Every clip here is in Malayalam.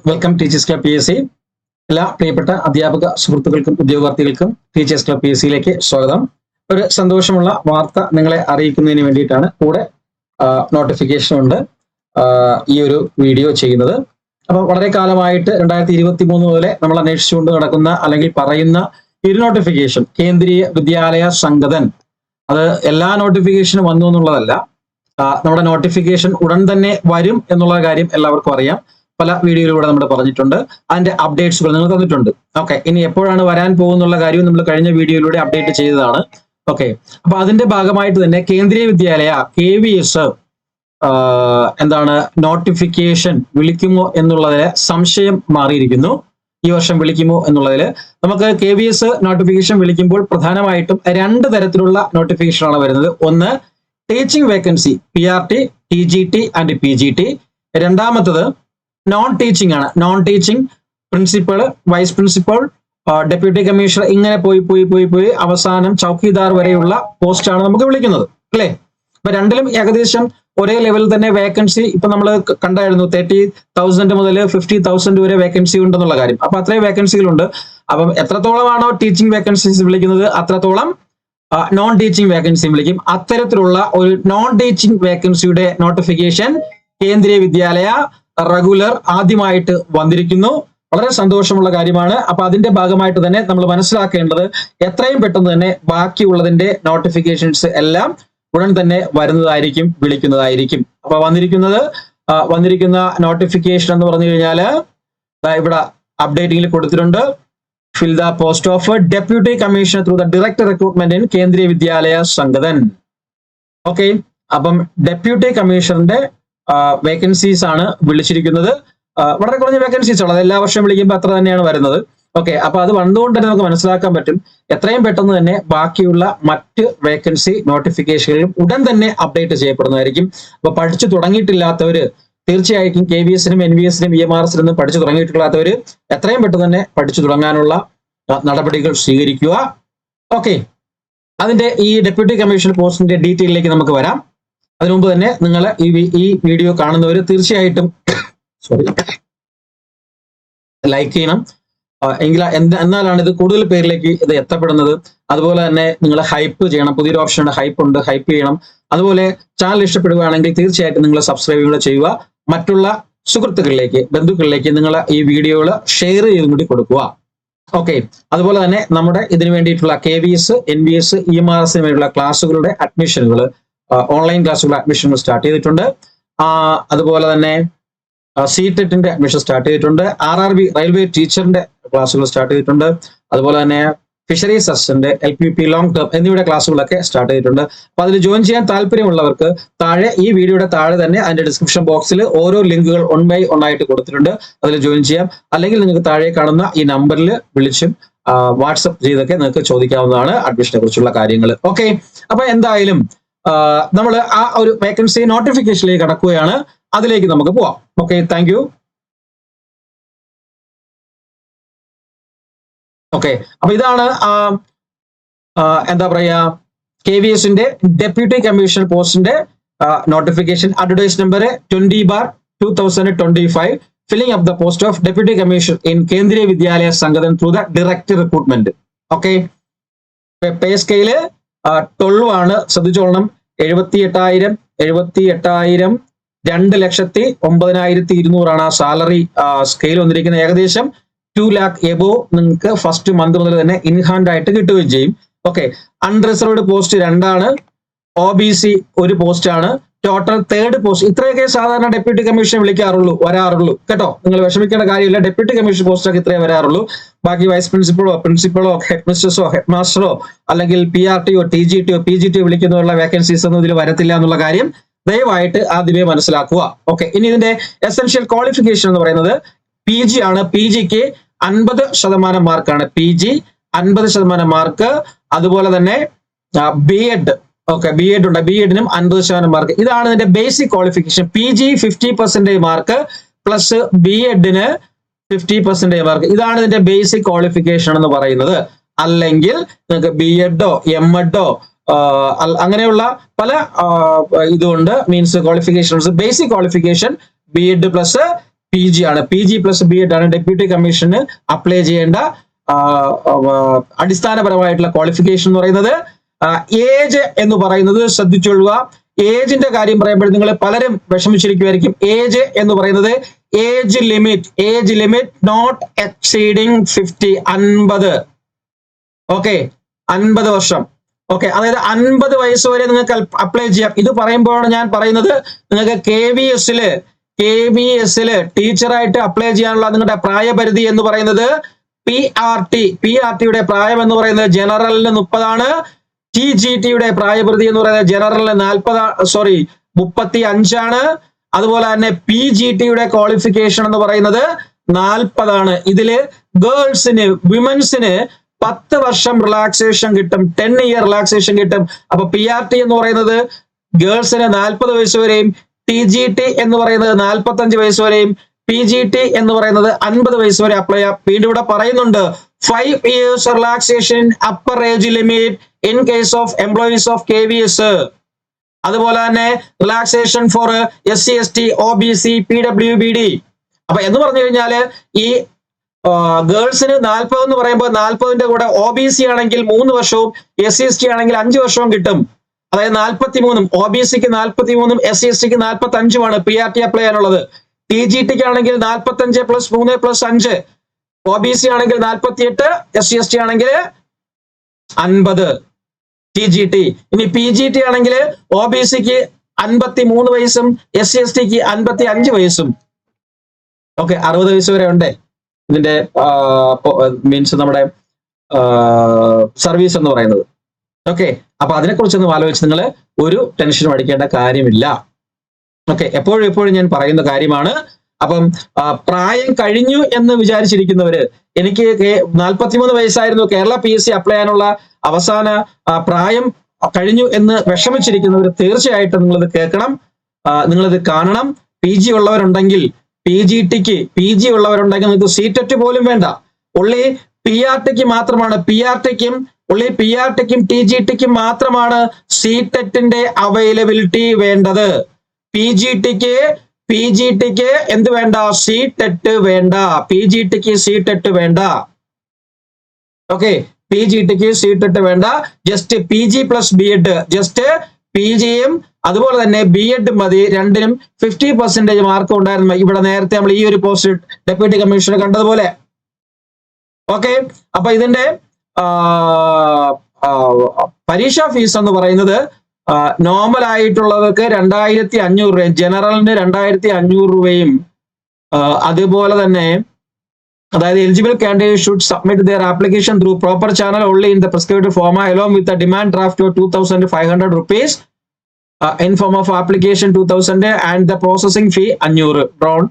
Welcome teachers club PSC. എല്ലാ പ്രിയപ്പെട്ട അധ്യാപക സുഹൃത്തുക്കൾക്കും ഉദ്യോഗാർത്ഥികൾക്കും ടീച്ചേഴ്സ് ക്ലബ് PSCയിലേക്ക് സ്വാഗതം. ഒരു സന്തോഷമുള്ള വാർത്ത നിങ്ങളെ അറിയിക്കുന്നതിന് വേണ്ടിയിട്ടാണ് കൂടെ നോട്ടിഫിക്കേഷൻ ഉണ്ട് ഈ ഒരു വീഡിയോ ചെയ്യുന്നത്. അപ്പൊ വളരെ കാലമായിട്ട് 2023 മുതലേ നമ്മൾ അന്വേഷിച്ചുകൊണ്ട് നടക്കുന്ന അല്ലെങ്കിൽ പറയുന്ന ഈ ഒരു നോട്ടിഫിക്കേഷൻ കേന്ദ്രീയ വിദ്യാലയ സംഗതൻ, അത് എല്ലാ നോട്ടിഫിക്കേഷനും വന്നു എന്നുള്ളതല്ല. നമ്മുടെ നോട്ടിഫിക്കേഷൻ ഉടൻ തന്നെ വരും എന്നുള്ള കാര്യം എല്ലാവർക്കും അറിയാം. പല വീഡിയോയിലൂടെ നമ്മൾ പറഞ്ഞിട്ടുണ്ട്. അതിന്റെ അപ്ഡേറ്റ്സുകൾ നിങ്ങൾ തന്നിട്ടുണ്ട്. ഓക്കെ, ഇനി എപ്പോഴാണ് വരാൻ പോകുന്നുള്ള കാര്യം നമ്മൾ കഴിഞ്ഞ വീഡിയോയിലൂടെ അപ്ഡേറ്റ് ചെയ്തതാണ്. ഓക്കെ, അപ്പൊ അതിന്റെ ഭാഗമായിട്ട് തന്നെ കേന്ദ്രീയ വിദ്യാലയ KVS നോട്ടിഫിക്കേഷൻ വിളിക്കുമോ എന്നുള്ളതിൽ സംശയം മാറിയിരിക്കുന്നു. ഈ വർഷം വിളിക്കുമോ എന്നുള്ളതിൽ നമുക്ക് KVS നോട്ടിഫിക്കേഷൻ വിളിക്കുമ്പോൾ പ്രധാനമായിട്ടും രണ്ട് തരത്തിലുള്ള നോട്ടിഫിക്കേഷനാണ് വരുന്നത്. ഒന്ന് teaching vacancy PRT, TGT and PGT. രണ്ടാമത്തത് നോൺ ടീച്ചിങ് ആണ്. Non teaching principal, vice principal, deputy commissioner, ഇങ്ങനെ പോയി അവസാനം ചൗക്കിദാർ വരെയുള്ള പോസ്റ്റാണ് നമുക്ക് വിളിക്കുന്നത്, അല്ലേ? അപ്പൊ രണ്ടിലും ഏകദേശം ഒരേ ലെവലിൽ തന്നെ വേക്കൻസി ഇപ്പൊ നമ്മൾ കണ്ടായിരുന്നു. 30,000 മുതൽ 50,000 വരെ വേക്കൻസി ഉണ്ടെന്നുള്ള കാര്യം. അപ്പൊ അത്രയും വേക്കൻസികളുണ്ട്. അപ്പം എത്രത്തോളമാണോ ടീച്ചിങ് വേക്കൻസീസ് വിളിക്കുന്നത് അത്രത്തോളം നോൺ ടീച്ചിങ് വേക്കൻസി വിളിക്കും. അത്തരത്തിലുള്ള ഒരു നോൺ ടീച്ചിങ് വേക്കൻസിയുടെ നോട്ടിഫിക്കേഷൻ കേന്ദ്രീയ വിദ്യാലയ റെഗുലർ ആദ്യമായിട്ട് വന്നിരിക്കുന്നു. വളരെ സന്തോഷമുള്ള കാര്യമാണ്. അപ്പൊ അതിന്റെ ഭാഗമായിട്ട് തന്നെ നമ്മൾ മനസ്സിലാക്കേണ്ടത് എത്രയും പെട്ടെന്ന് തന്നെ ബാക്കിയുള്ളതിന്റെ നോട്ടിഫിക്കേഷൻസ് എല്ലാം ഉടൻ തന്നെ വരുന്നതായിരിക്കും, വിളിക്കുന്നതായിരിക്കും. അപ്പൊ വന്നിരിക്കുന്ന നോട്ടിഫിക്കേഷൻ എന്ന് പറഞ്ഞു കഴിഞ്ഞാല് ഇവിടെ അപ്ഡേറ്റിംഗിൽ കൊടുത്തിട്ടുണ്ട്. Fill the post of deputy commissioner through the direct recruitment in Kendriya Vidyalaya Sangathan. Okay, അപ്പം ഡെപ്യൂട്ടി കമ്മീഷണറിന്റെ വേക്കൻസീസ് ആണ് വിളിച്ചിരിക്കുന്നത്. വളരെ കുറഞ്ഞ വേക്കൻസീസ് ഉള്ളത്, എല്ലാ വർഷവും വിളിക്കുമ്പോൾ അത്ര തന്നെയാണ് വരുന്നത്. ഓക്കെ, അപ്പൊ അത് വന്നുകൊണ്ട് തന്നെ നമുക്ക് മനസ്സിലാക്കാൻ പറ്റും എത്രയും പെട്ടെന്ന് തന്നെ ബാക്കിയുള്ള മറ്റ് വേക്കൻസി നോട്ടിഫിക്കേഷനുകളും ഉടൻ തന്നെ അപ്ഡേറ്റ് ചെയ്യപ്പെടുന്നതായിരിക്കും. അപ്പൊ പഠിച്ചു തുടങ്ങിയിട്ടില്ലാത്തവര് തീർച്ചയായിട്ടും KVSനും NVSനും EMRSനും പഠിച്ചു തുടങ്ങിയിട്ടില്ലാത്തവര് എത്രയും പെട്ടെന്ന് തന്നെ പഠിച്ചു തുടങ്ങാനുള്ള നടപടികൾ സ്വീകരിക്കുക. ഓക്കെ, അതിന്റെ ഈ ഡെപ്യൂട്ടി കമ്മീഷൻ പോസ്റ്റിന്റെ ഡീറ്റെയിലേക്ക് നമുക്ക് വരാം. അതിനു മുമ്പ് തന്നെ നിങ്ങൾ ഈ വീഡിയോ കാണുന്നവർ തീർച്ചയായിട്ടും ലൈക്ക് ചെയ്യണം. എന്നാലാണ് ഇത് കൂടുതൽ പേരിലേക്ക് ഇത് എത്തപ്പെടുന്നത്. അതുപോലെ തന്നെ നിങ്ങൾ ഹൈപ്പ് ചെയ്യണം. പുതിയൊരു ഓപ്ഷൻ ഹൈപ്പ് ഉണ്ട്, ഹൈപ്പ് ചെയ്യണം. അതുപോലെ ചാനൽ ഇഷ്ടപ്പെടുകയാണെങ്കിൽ തീർച്ചയായിട്ടും നിങ്ങൾ സബ്സ്ക്രൈബ് ചെയ്യുക. മറ്റുള്ള സുഹൃത്തുക്കളിലേക്ക്, ബന്ധുക്കളിലേക്ക് നിങ്ങൾ ഈ വീഡിയോകൾ ഷെയർ ചെയ്തും കൂടി കൊടുക്കുക. ഓക്കെ, അതുപോലെ തന്നെ നമ്മുടെ ഇതിനു വേണ്ടിയിട്ടുള്ള KVS, NVS, EMRSന് വേണ്ടിയുള്ള ക്ലാസ്സുകളുടെ അഡ്മിഷനുകൾ, ഓൺലൈൻ ക്ലാസ്സുകളുടെ അഡ്മിഷനുകൾ സ്റ്റാർട്ട് ചെയ്തിട്ടുണ്ട്. അതുപോലെ തന്നെ CTETന്റെ അഡ്മിഷൻ സ്റ്റാർട്ട് ചെയ്തിട്ടുണ്ട്. RRB റെയിൽവേ ടീച്ചറിന്റെ ക്ലാസ്സുകൾ സ്റ്റാർട്ട് ചെയ്തിട്ടുണ്ട്. അതുപോലെ തന്നെ fisheries assistant, LPP long term എന്നിവയുടെ ക്ലാസ്സുകളൊക്കെ സ്റ്റാർട്ട് ചെയ്തിട്ടുണ്ട്. അപ്പൊ അതിൽ ജോയിൻ ചെയ്യാൻ താല്പര്യമുള്ളവർക്ക് താഴെ ഈ വീഡിയോയുടെ താഴെ തന്നെ അതിന്റെ ഡിസ്ക്രിപ്ഷൻ ബോക്സിൽ ഓരോ ലിങ്കുകൾ 1 by 1 ആയിട്ട് കൊടുത്തിട്ടുണ്ട്. അതിൽ ജോയിൻ ചെയ്യാം. അല്ലെങ്കിൽ നിങ്ങൾക്ക് താഴെ കാണുന്ന ഈ നമ്പറിൽ വിളിച്ചും വാട്സപ്പ് ചെയ്തൊക്കെ നിങ്ങൾക്ക് ചോദിക്കാവുന്നതാണ് അഡ്മിഷനെ കുറിച്ചുള്ള കാര്യങ്ങൾ. ഓക്കെ, അപ്പൊ എന്തായാലും നമ്മൾ ആ ഒരു വേക്കൻസി നോട്ടിഫിക്കേഷനിലേക്ക് കടക്കുകയാണ്. അതിലേക്ക് നമുക്ക് പോവാം. Okay, thank you. ഓക്കെ, അപ്പൊ ഇതാണ് എന്താ പറയാ KVSന്റെ ഡെപ്യൂട്ടി കമ്മീഷണർ പോസ്റ്റിന്റെ notification. Advertise number 20/2025. Filling up the post of deputy commissioner in Kendriya Vidyalaya Sangathan through the direct recruitment. Okay, pay scale 12 ആണ്. ശ്രദ്ധിച്ചോളണം. 78,000 2,09,200 ആണ് ആ സാലറി സ്കെയിൽ വന്നിരിക്കുന്നത്. ഏകദേശം 2 lakh എബോവ് നിങ്ങൾക്ക് ഫസ്റ്റ് മന്ത് മുതൽ തന്നെ ഇൻ ഹാൻഡ് ആയിട്ട് കിട്ടുകയും ചെയ്യും. ഓക്കെ, അൺറിസർവ്ഡ് പോസ്റ്റ് 2 ആണ്. OBC 1 പോസ്റ്റ് ആണ്. Total 3rd post. ഇത്രയൊക്കെ സാധാരണ ഡെപ്യൂട്ടി കമ്മീഷൻ വരാറുള്ളൂ കേട്ടോ. നിങ്ങൾ വിഷമിക്കേണ്ട കാര്യമില്ല. ഡെപ്യൂട്ടി കമ്മീഷൻ പോസ്റ്റൊക്കെ ഇത്രേ വരാറുള്ളൂ. ബാക്കി വൈസ് പ്രിൻസിപ്പളോ ഹെഡ് മിസ്റ്റേഴ്സോ ഹെഡ് മാസ്റ്ററോ അല്ലെങ്കിൽ PRTയോ TGTയോ PGTയോ വിളിക്കുന്നതിനുള്ള വേക്കൻസീസ് ഒന്നും ഇതിൽ വരത്തില്ല എന്നുള്ള കാര്യം ദയവായിട്ട് ആദ്യമേ മനസ്സിലാക്കുക. ഓക്കെ, ഇനി ഇതിന്റെ എസെൻഷ്യൽ ക്വാളിഫിക്കേഷൻ എന്ന് പറയുന്നത് PG ആണ്. PGക്ക് 50% മാർക്കാണ്. PG 50% mark. അതുപോലെ തന്നെ B.Ed. ഓക്കെ, B.Ed ഉണ്ട്. B.Edനും 50% മാർക്ക്. ഇതാണ് ഇതിന്റെ basic qualification. PG 50% mark plus B.Edന് 50% മാർക്ക്. ഇതാണ് ഇതിന്റെ ബേസിക് ക്വാളിഫിക്കേഷൻ എന്ന് പറയുന്നത്. അല്ലെങ്കിൽ നിങ്ങൾക്ക് B.Edോ M.Edോ അങ്ങനെയുള്ള പല ഇതുണ്ട്, means qualifications. Basic qualification B.Ed plus PG ആണ്. PG പ്ലസ് BEd ആണ് ഡെപ്യൂട്ടി കമ്മീഷന് അപ്ലൈ ചെയ്യേണ്ട അടിസ്ഥാനപരമായിട്ടുള്ള ക്വാളിഫിക്കേഷൻ എന്ന് പറയുന്നത്. ഏജ് എന്ന് പറയുന്നത് ശ്രദ്ധിച്ചൊള്ളുക. ഏജിന്റെ കാര്യം പറയുമ്പോൾ നിങ്ങൾ പലരും വിഷമിച്ചിരിക്കുമായിരിക്കും. ഏജ് എന്ന് പറയുന്നത് age limit not exceeding 50, 50. Okay, 50 വർഷം. ഓക്കെ, അതായത് 50 വയസ്സ് വരെ നിങ്ങൾക്ക് അപ്ലൈ ചെയ്യാം. ഇത് പറയുമ്പോഴാണ് ഞാൻ പറയുന്നത് നിങ്ങൾക്ക് KVS ടീച്ചറായിട്ട് അപ്ലൈ ചെയ്യാനുള്ള നിങ്ങളുടെ പ്രായപരിധി എന്ന് പറയുന്നത് PRTയുടെ പ്രായം എന്ന് പറയുന്നത് ജനറലിന് 30 ആണ്. TGTയുടെ പ്രായപരിധി എന്ന് പറയുന്നത് ജനറലിന് 35 ആണ്. അതുപോലെ തന്നെ PGTയുടെ ക്വാളിഫിക്കേഷൻ എന്ന് പറയുന്നത് 40 ആണ്. ഇതില് വിമൻസിന് 10 വർഷം റിലാക്സേഷൻ കിട്ടും, 10 ഇയർ റിലാക്സേഷൻ കിട്ടും. അപ്പൊ PRT എന്ന് പറയുന്നത് ഗേൾസിന് 40 വയസ്സ് വരെയും, TGT എന്ന് പറയുന്നത് 45 വയസ്സ് വരെയും, PGT എന്ന് പറയുന്നത് 50 വയസ്സ് വരെ അപ്ലൈ ചെയ്യാം. വീണ്ടും ഇവിടെ പറയുന്നുണ്ട് 5 years relaxation upper age limit in case of employees of KVS. അതുപോലെ തന്നെ relaxation for SC ST OBC PWBD. അപ്പൊ എന്ന് പറഞ്ഞു കഴിഞ്ഞാല് ഈ ഗേൾസിന് 40 എന്ന് പറയുമ്പോൾ 40ന്റെ കൂടെ OBC ആണെങ്കിൽ 3 വർഷവും SC ST ആണെങ്കിൽ 5 വർഷവും കിട്ടും. അതായത് 43, OBCക്ക് 43, SC STക്ക് 45 PRT അപ്ലൈ ചെയ്യാനുള്ളത്. TGTക്ക് ആണെങ്കിൽ 45 + 3 + 5, OBC ആണെങ്കിൽ 48, SC ST ആണെങ്കിൽ 50 TGT. ഇനി PGT ആണെങ്കിൽ OBCക്ക് 53 വയസ്സും SC STക്ക് 55 വയസ്സും. ഓക്കെ, 60 വയസ്സ് വരെ ഉണ്ട് ഇതിന്റെ മീൻസ് നമ്മുടെ സർവീസ് എന്ന് പറയുന്നത്. ഓക്കെ, അപ്പൊ അതിനെക്കുറിച്ചൊന്നും ആലോചിച്ച് നിങ്ങൾ ഒരു ടെൻഷനും അടിക്കേണ്ട കാര്യമില്ല. ഓക്കെ, എപ്പോഴും ഞാൻ പറയുന്ന കാര്യമാണ്. അപ്പം പ്രായം കഴിഞ്ഞു എന്ന് വിചാരിച്ചിരിക്കുന്നവര്, എനിക്ക് 43 വയസ്സായിരുന്നു കേരള PSC അപ്ലൈ ചെയ്യാനുള്ള അവസാന പ്രായം കഴിഞ്ഞു എന്ന് വിഷമിച്ചിരിക്കുന്നവർ തീർച്ചയായിട്ടും നിങ്ങളിത് കേൾക്കണം, നിങ്ങളിത് കാണണം. PG ഉള്ളവരുണ്ടെങ്കിൽ, PG ഉള്ളവരുണ്ടെങ്കിൽ നിങ്ങൾക്ക് CTET പോലും വേണ്ട. ഉള്ളി PRTക്ക് മാത്രമാണ്, PRTക്കും TGTക്കും മാത്രമാണ് CTETന്റെ അവൈലബിലിറ്റി വേണ്ടത്. PGTക്ക് എന്ത് വേണ്ട? CTET വേണ്ട. PGTക്ക് CTET വേണ്ട. ഓക്കെ, PGTക്ക് CTET വേണ്ട. ജസ്റ്റ് PG + BEd, ജസ്റ്റ് PGയും അതുപോലെ തന്നെ BEd മതി. രണ്ടിനും 50% മാർക്ക് ഉണ്ടായിരുന്നു. ഇവിടെ നേരത്തെ നമ്മൾ ഈ ഒരു പോസ്റ്റ് ഡെപ്യൂട്ടി കമ്മീഷണർ കണ്ടതുപോലെ. ഓക്കെ, അപ്പൊ ഇതിന്റെ പരീക്ഷാ ഫീസ് എന്ന് പറയുന്നത് നോർമൽ ആയിട്ടുള്ളവർക്ക് 2500 രൂപയും, ജനറലിന് 2500 രൂപയും, അതുപോലെ തന്നെ അതായത് eligible candidate should submit their application through proper channel only in the prescribed format along with the demand draft of 2500 rupees in form of application 2000 and the processing fee 500 drawn.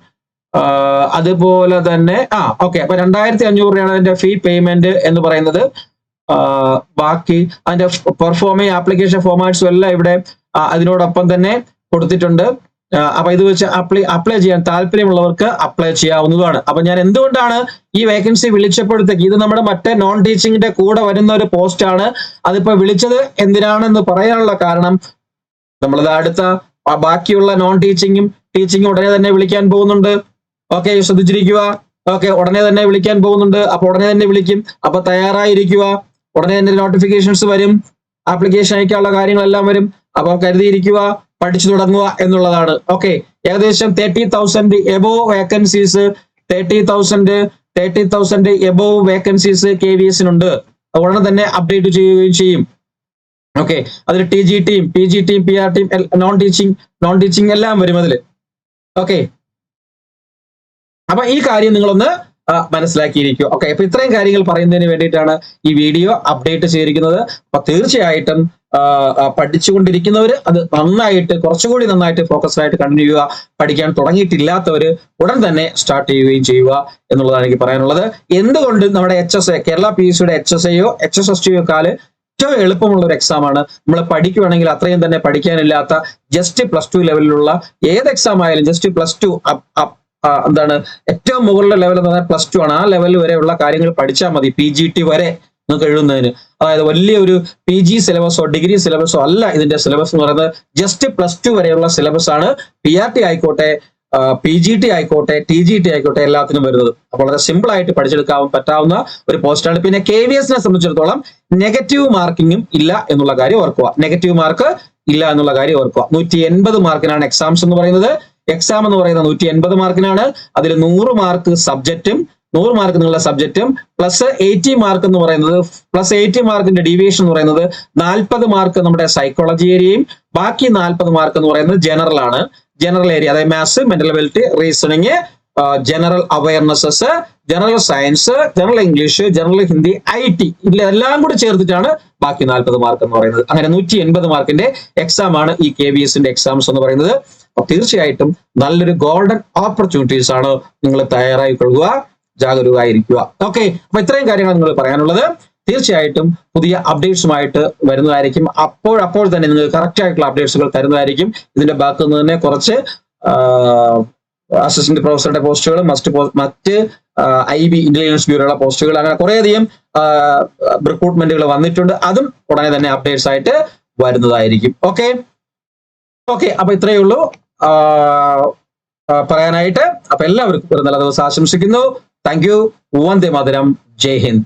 അതുപോലെ തന്നെ ഓക്കെ, അപ്പൊ 2500 രൂപയാണ് അതിന്റെ ഫീ പേയ്മെന്റ് എന്ന് പറയുന്നത്. ബാക്കി അതിന്റെ പെർഫോമിംഗ് ആപ്ലിക്കേഷൻ ഫോർമാറ്റ്സും എല്ലാം ഇവിടെ അതിനോടൊപ്പം തന്നെ കൊടുത്തിട്ടുണ്ട്. അപ്പൊ ഇത് വെച്ച് അപ്ലൈ ചെയ്യാൻ താല്പര്യമുള്ളവർക്ക് അപ്ലൈ ചെയ്യാവുന്നതാണ്. അപ്പൊ ഞാൻ എന്തുകൊണ്ടാണ് ഈ വേക്കൻസി വിളിച്ചപ്പോഴത്തേക്ക്, ഇത് നമ്മുടെ മറ്റേ നോൺ ടീച്ചിങ്ങിന്റെ കൂടെ വരുന്ന ഒരു പോസ്റ്റ് ആണ്, അതിപ്പോ വിളിച്ചത് എന്തിനാണെന്ന് പറയാനുള്ള കാരണം, നമ്മളത് അടുത്ത ബാക്കിയുള്ള നോൺ ടീച്ചിങ്ങും ഉടനെ തന്നെ വിളിക്കാൻ പോകുന്നുണ്ട്. ഓക്കെ, ശ്രദ്ധിച്ചിരിക്കുക. ഓക്കെ, ഉടനെ തന്നെ വിളിക്കാൻ പോകുന്നുണ്ട്. അപ്പൊ ഉടനെ തന്നെ വിളിക്കും. അപ്പൊ തയ്യാറായിരിക്കുക. ഉടനെ തന്നെ നോട്ടിഫിക്കേഷൻസ് വരും, ആപ്ലിക്കേഷൻ അയക്കാനുള്ള കാര്യങ്ങളെല്ലാം വരും. അപ്പൊ കരുതിയിരിക്കുക, പഠിച്ചു തുടങ്ങുക എന്നുള്ളതാണ്. ഓക്കെ, ഏകദേശം 30,000 എബോവ് വേക്കൻസീസ്, 30,000 എബോവ് വേക്കൻസീസ് KVSനുണ്ട്. ഉടനെ തന്നെ അപ്ഡേറ്റ് ചെയ്യുകയും ചെയ്യും. ഓക്കെ, അതിൽ TGTയും PGTയും PRTയും നോൺ ടീച്ചിങ് എല്ലാം വരും അതിൽ. ഓക്കെ, അപ്പൊ ഈ കാര്യം നിങ്ങളൊന്ന് മനസ്സിലാക്കിയിരിക്കും. ഓക്കെ, അപ്പൊ ഇത്രയും കാര്യങ്ങൾ പറയുന്നതിന് വേണ്ടിയിട്ടാണ് ഈ വീഡിയോ അപ്ഡേറ്റ് ചെയ്തിരിക്കുന്നത്. അപ്പൊ തീർച്ചയായിട്ടും പഠിച്ചുകൊണ്ടിരിക്കുന്നവര് അത് കുറച്ചുകൂടി നന്നായിട്ട് ഫോക്കസ്ഡ് ആയിട്ട് കണ്ടിന്യൂ ചെയ്യുക. പഠിക്കാൻ തുടങ്ങിയിട്ടില്ലാത്തവര് ഉടൻ തന്നെ സ്റ്റാർട്ട് ചെയ്യുകയും ചെയ്യുക എന്നുള്ളതാണ് എനിക്ക് പറയാനുള്ളത്. എന്തുകൊണ്ട് നമ്മുടെ കേരള PSCയുടെ HSAയോ HSSTയോ ഏറ്റവും എളുപ്പമുള്ള ഒരു എക്സാം ആണ്. നമ്മൾ പഠിക്കുകയാണെങ്കിൽ അത്രയും തന്നെ പഠിക്കാനില്ലാത്ത ജസ്റ്റ് +2 ലെവലിലുള്ള ഏത് എക്സാം ആയാലും ജസ്റ്റ് +2 ഏറ്റവും മുകളിലെ ലെവൽ എന്ന് പറഞ്ഞാൽ +2 ആണ്. ആ ലെവൽ വരെയുള്ള കാര്യങ്ങൾ പഠിച്ചാൽ മതി. PGT വരെ നിങ്ങൾക്ക് എഴുതുന്നതിന്. അതായത് വലിയൊരു PG സിലബസോ ഡിഗ്രി സിലബസോ അല്ല ഇതിന്റെ സിലബസ് എന്ന് പറയുന്നത്. ജസ്റ്റ് +2 വരെയുള്ള സിലബസ് ആണ്. PRT ആയിക്കോട്ടെ, PGT ആയിക്കോട്ടെ TGT ആയിക്കോട്ടെ എല്ലാത്തിനും വരുന്നത്. അപ്പോൾ വളരെ സിമ്പിൾ ആയിട്ട് പഠിച്ചെടുക്കാൻ പറ്റാവുന്ന ഒരു പോസ്റ്റാണ്. പിന്നെ KVS സംബന്ധിച്ചിടത്തോളം നെഗറ്റീവ് മാർക്കിങ്ങും ഇല്ല എന്നുള്ള കാര്യം ഓർക്കുക. നെഗറ്റീവ് മാർക്ക് ഇല്ല എന്നുള്ള കാര്യം ഓർക്കുക. 180 മാർക്കിനാണ് എക്സാംസ് എന്ന് പറയുന്നത്. എക്സാം എന്ന് പറയുന്നത് 180 മാർക്കിനാണ്. അതിൽ 100 മാർക്ക് സബ്ജക്റ്റും 100 മാർക്ക് നിങ്ങളുടെ സബ്ജക്റ്റും പ്ലസ് 80 മാർക്ക് എന്ന് പറയുന്നത് പ്ലസ് 80 മാർക്കിന്റെ ഡീവിയേഷൻ എന്ന് പറയുന്നത് 40 മാർക്ക് നമ്മുടെ സൈക്കോളജി ഏരിയയും ബാക്കി 40 മാർക്ക് എന്ന് പറയുന്നത് ജനറൽ ആണ്. ജനറൽ ഏരിയ അതായത് maths, mental ability, reasoning, general awarenesses, general science, general English, general Hindi, IT എല്ലാം കൂടി ചേർത്തിട്ടാണ് ബാക്കി 40 മാർക്ക് എന്ന് പറയുന്നത്. അങ്ങനെ 180 മാർക്കിന്റെ എക്സാം ആണ് ഈ KVSന്റെ എക്സാംസ് എന്ന് പറയുന്നത്. അപ്പൊ തീർച്ചയായിട്ടും നല്ലൊരു ഗോൾഡൻ ഓപ്പർച്യൂണിറ്റീസ് ആണ്. നിങ്ങൾ തയ്യാറായിക്കൊള്ളുക, ജാഗരൂകരായിരിക്കുക. ഓക്കെ, അപ്പൊ ഇത്രയും കാര്യങ്ങൾ നിങ്ങൾ പറയാനുള്ളത്. തീർച്ചയായിട്ടും പുതിയ അപ്ഡേറ്റ്സുമായിട്ട് വരുന്നതായിരിക്കും. അപ്പോൾ തന്നെ നിങ്ങൾക്ക് കറക്റ്റ് ആയിട്ടുള്ള അപ്ഡേറ്റ്സുകൾ തരുന്നതായിരിക്കും. ഇതിന്റെ ഭാഗത്ത് നിന്ന് തന്നെ കുറച്ച് അസിസ്റ്റന്റ് പ്രൊഫസറുടെ പോസ്റ്റുകൾ, മറ്റ് IB ഇന്റലിജൻസ് ബ്യൂറോയുടെ പോസ്റ്റുകൾ, അങ്ങനെ കുറേയധികം റിക്രൂട്ട്മെന്റുകൾ വന്നിട്ടുണ്ട്. അതും ഉടനെ തന്നെ അപ്ഡേറ്റ്സ് ആയിട്ട് വരുന്നതായിരിക്കും. ഓക്കെ, അപ്പൊ ഇത്രയേ ഉള്ളൂ പറയാനായിട്ട്. അപ്പൊ എല്ലാവർക്കും ഒരു നല്ല ദിവസം ആശംസിക്കുന്നു. Thank you. വന്ദേ മാതരം. ജയ് ഹിന്ദ്.